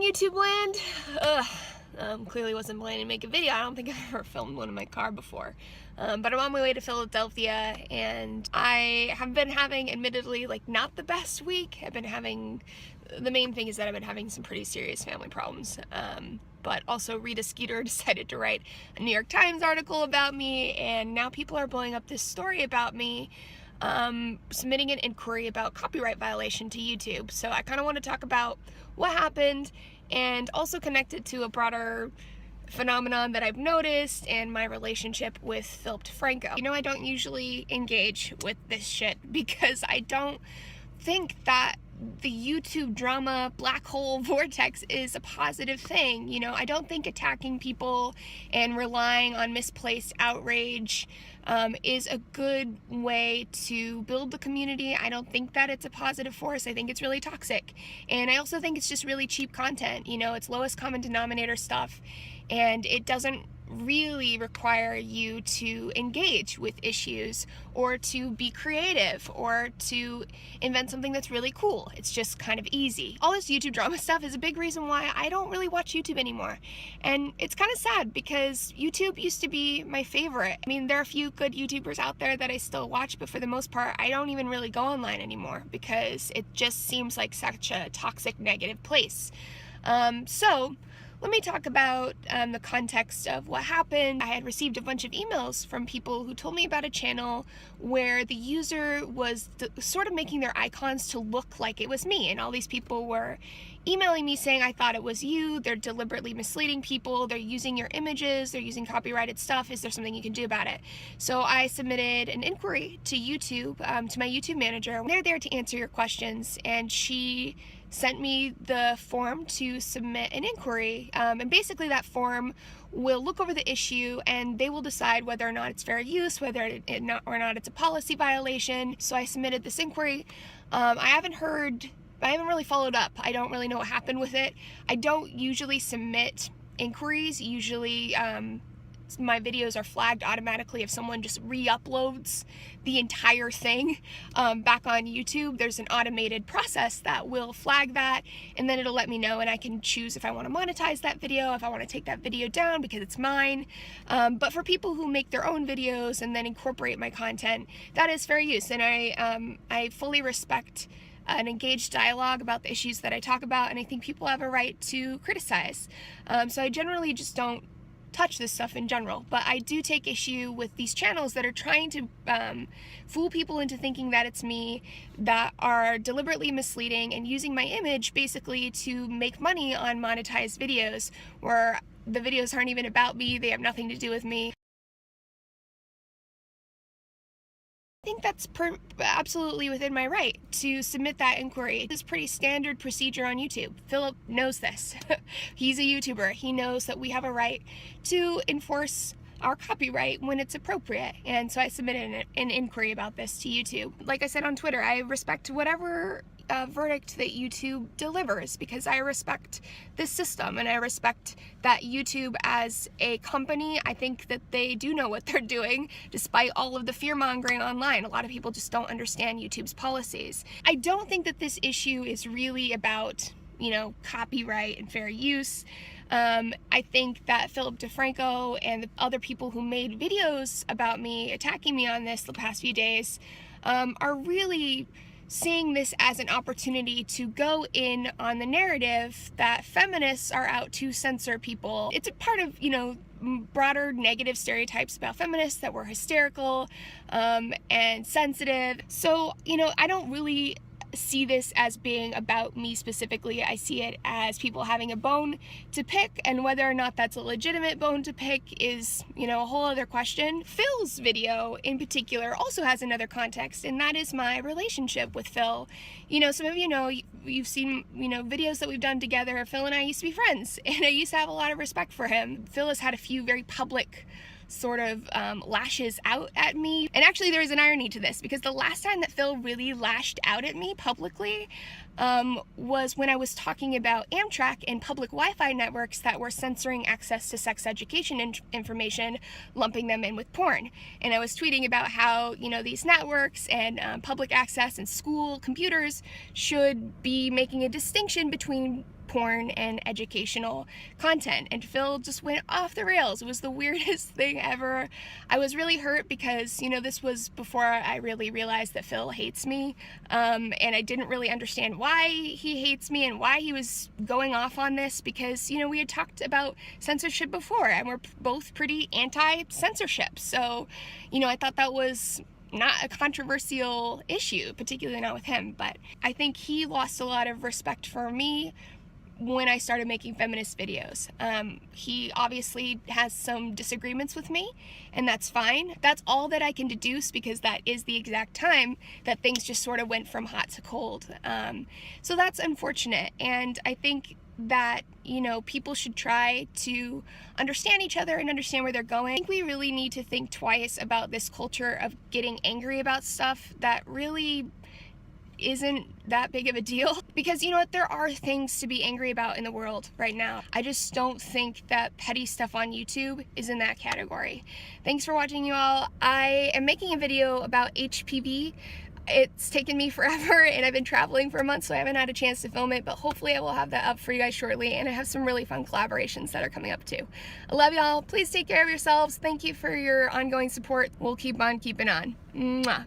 morning, YouTube land. Clearly wasn't planning to make a video. I don't think I've ever filmed one in my car before. But I'm on my way to Philadelphia, and I have been having, admittedly, like, not the best week. The main thing is that I've been having some pretty serious family problems. But also Rita Skeeter decided to write a New York Times article about me, and now people are blowing up this story about me, submitting an inquiry about copyright violation to YouTube. So I kind of want to talk about what happened and also connect it to a broader phenomenon that I've noticed and my relationship with Philip DeFranco. You know, I don't usually engage with this shit because I don't think that the YouTube drama black hole vortex is a positive thing. You know, I don't think attacking people and relying on misplaced outrage is a good way to build the community. I don't think that it's a positive force. I think it's really toxic. And I also think it's just really cheap content. You know, it's lowest common denominator stuff, and it doesn't really require you to engage with issues or to be creative or to invent something that's really cool. It's just kind of easy. All this YouTube drama stuff is a big reason why I don't really watch YouTube anymore. And it's kind of sad because YouTube used to be my favorite. I mean, there are a few good YouTubers out there that I still watch, but for the most part, I don't even really go online anymore because it just seems like such a toxic, negative place. So let me talk about the context of what happened. I had received a bunch of emails from people who told me about a channel where the user was sort of making their icons to look like it was me, and all these people were emailing me saying, I thought it was you, they're deliberately misleading people, they're using your images, they're using copyrighted stuff, is there something you can do about it? So I submitted an inquiry to YouTube, to my YouTube manager. They're there to answer your questions, and she sent me the form to submit an inquiry, and basically that form will look over the issue and they will decide whether or not it's fair use, whether or not it's a policy violation. So I submitted this inquiry. I haven't really followed up. I don't really know what happened with it. I don't usually submit inquiries. Usually my videos are flagged automatically if someone just re-uploads the entire thing back on YouTube. There's an automated process that will flag that, and then it'll let me know, and I can choose if I want to monetize that video, if I want to take that video down because it's mine. But for people who make their own videos and then incorporate my content, that is fair use, and I fully respect an engaged dialogue about the issues that I talk about, and I think people have a right to criticize. So I generally just don't touch this stuff in general, but I do take issue with these channels that are trying to fool people into thinking that it's me, that are deliberately misleading and using my image basically to make money on monetized videos where the videos aren't even about me, they have nothing to do with me. I think that's absolutely within my right to submit that inquiry. This is pretty standard procedure on YouTube. Philip knows this. He's a YouTuber. He knows that we have a right to enforce our copyright when it's appropriate. And so I submitted an inquiry about this to YouTube. Like I said on Twitter, I respect whatever verdict that YouTube delivers because I respect this system and I respect that YouTube as a company, I think that they do know what they're doing despite all of the fear-mongering online. A lot of people just don't understand YouTube's policies. I don't think that this issue is really about, you know, copyright and fair use. I think that Philip DeFranco and the other people who made videos about me, attacking me on this the past few days, are really seeing this as an opportunity to go in on the narrative that feminists are out to censor people. It's a part of, you know, broader negative stereotypes about feminists that we're hysterical and sensitive. So, you know, I don't really see this as being about me specifically. I see it as people having a bone to pick, and whether or not that's a legitimate bone to pick is, you know, a whole other question. Phil's video in particular also has another context, and that is my relationship with Phil. You know, some of you know, you've seen, you know, videos that we've done together. Phil and I used to be friends, and I used to have a lot of respect for him. Phil has had a few very public sort of lashes out at me. And actually there is an irony to this, because the last time that Phil really lashed out at me publicly was when I was talking about Amtrak and public Wi-Fi networks that were censoring access to sex education information, lumping them in with porn. And I was tweeting about how, you know, these networks and public access and school computers should be making a distinction between porn and educational content, and Phil just went off the rails. It was the weirdest thing ever. I was really hurt because, you know, this was before I really realized that Phil hates me, and I didn't really understand why he hates me and why he was going off on this, because, you know, we had talked about censorship before and we're both pretty anti-censorship. So, you know, I thought that was not a controversial issue, particularly not with him, but I think he lost a lot of respect for me when I started making feminist videos. He obviously has some disagreements with me, and that's fine. That's all that I can deduce, because that is the exact time that things just sort of went from hot to cold. So that's unfortunate, and I think that, you know, people should try to understand each other and understand where they're going. I think we really need to think twice about this culture of getting angry about stuff that really isn't that big of a deal, because, you know what, there are things to be angry about in the world right now. I just don't think that petty stuff on YouTube is in that category. Thanks for watching, you all. I am making a video about HPV. It's taken me forever, and I've been traveling for a month, so I haven't had a chance to film it, but hopefully I will have that up for you guys shortly, and I have some really fun collaborations that are coming up too. I love y'all. Please take care of yourselves. Thank you for your ongoing support. We'll keep on keeping on. Mwah.